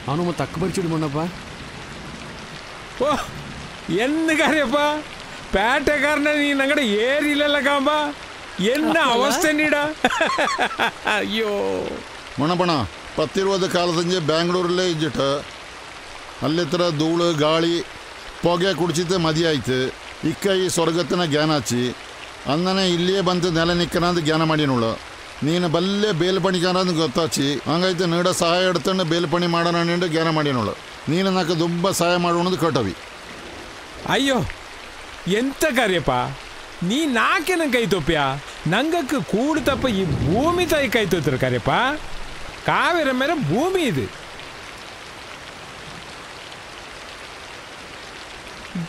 ಅವನು ಮತ್ತೆ ಅಕ್ಕ ಪರಿಚಯ ಮಣ್ಣಪ್ಪ. ಓ ಎನ್ನ ಕಾರ್ಯಪ್ಪ ಪೇಟೆಗಾರನ ನೀನು ಅಂಗಡಿ ಏರಿಲ್ಲಲ್ಲ ಕಾಂಬ ಎನ್ನ ಅವಸ್ಥೆ ನೀಡ. ಅಯ್ಯೋ ಮಣಪಣ 10-20 ಕಾಲದಂಜೆ ಬ್ಯಾಂಗ್ಳೂರಲ್ಲೇ ಇಜ್ಜಿಟ್ಟು ಅಲ್ಲಿತ್ರ ಧೂಳು ಗಾಳಿ ಪೊಗೆ ಕುಡಿಸಿದ್ದೆ ಮದಿ ಆಯ್ತು. ಇಕ್ಕ ಈ ಸ್ವರ್ಗತ್ತಿನ ಜ್ಞಾನ ಹಚ್ಚಿ ಅಂದನೆ ಇಲ್ಲಿಯೇ ಬಂತು ನೆಲ ನಿಕ್ಕನಂದು ಜ್ಞಾನ ಮಾಡಿನೋಳು. ನೀನು ಬಲ್ಲೆ ಬೇಲ್ಪಣಿಕಾರ ಅಂತ ಗೊತ್ತಾಚಿ ಹಂಗೈತೆ ನೀಡ ಸಹಾಯ ಎಡ್ತಂಡು ಬೇಲ್ಪಣಿ ಮಾಡೋಣ ನಿಂಡು ಜ್ಞಾನ ಮಾಡಿನೋಳು. ನೀನು ನಾಕ ತುಂಬ ಸಹಾಯ ಮಾಡೋಣದು ಕಟವಿ. ಅಯ್ಯೋ ಎಂತ ಕಾರ್ಯಪ್ಪ ನೀ ನಾಕೆ ನಂಗೆ ಕೈ ತೊಪ್ಪ್ಯಾ ನಂಗಕ್ಕೆ ಕೂಡು ತಪ್ಪ ಈ ಭೂಮಿ ತಾಯಿ ಕೈ ತೊತ್ತರು ಕಾರ್ಯಪ್ಪ. ಕಾವೇರ ಮೇಲೆ ಭೂಮಿ ಇದು.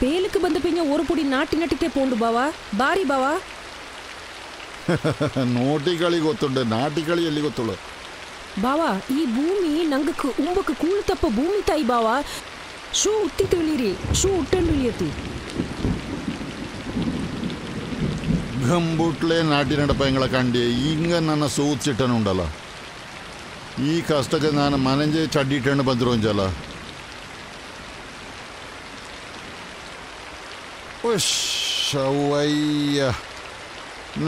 ಬೇಲಕ್ಕೆ ಬಂದ ಪಿಂಜ ஒரு ಪುಡಿ ನಾಟಿ ನಟಿತೆ ಪೋಂಡು ಬಾವಾ ಬಾರಿ ಬಾವಾ. ನೋಟಿಗಳಿಗೆ ಗೊತ್ತುಂಡೆ ನಾಟಿಗಳು ಎಲ್ಲಿ ಗೊತ್ತುಳು ಬಾವಾ. ಈ ಭೂಮಿ ನಂಗಕ್ಕೆ ಉಂಬಕ್ಕೆ ಕೂಳು ತಪ್ಪ ಭೂಮಿ ತಾಯಿ ಬಾವಾ. ಶೂ ಉತ್ತಿ ತಿಳಿರಿ ಶೂ ಉಟ್ಟಂಡು ಇಳಿಯತಿ ಗಂಬುಟ್ಲೆ ನಾಟಿ ನಡಪಂಗಳ ಕಂಡಿ ಹಿಂಗ ನನ್ನ ಸೂಚಿಟ್ಟನುಂಡಲ್ಲ. ಈ ಕಷ್ಟಕ್ಕೆ ನಾನು ಮನೆಂಜೆ ಚಡ್ಡಿಟ್ಟಂಡು ಬಂದರು ಅಂಜಲ್ಲ. ಶವಯ್ಯ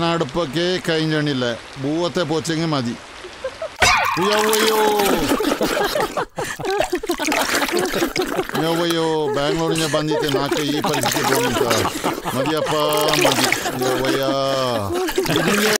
ನಡಪಕ್ಕೆ ಕೈಂಜಣಿಲ್ಲ ಬೂವತ್ತೆ ಪೋಚಂಗೆ ಮದಿ. ಯವ್ವಯ್ಯೋ ಯವ್ವಯ್ಯೋ ಬ್ಯಾಂಗ್ಳೂರಿನ ಬಂದಿತ್ತೆ ನಾಲ್ಕು ಈ ಪರಿಸ್ಥಿತಿ ಮದಿಯಪ್ಪ ಮದಿ ಯವ್ವಯ್ಯ.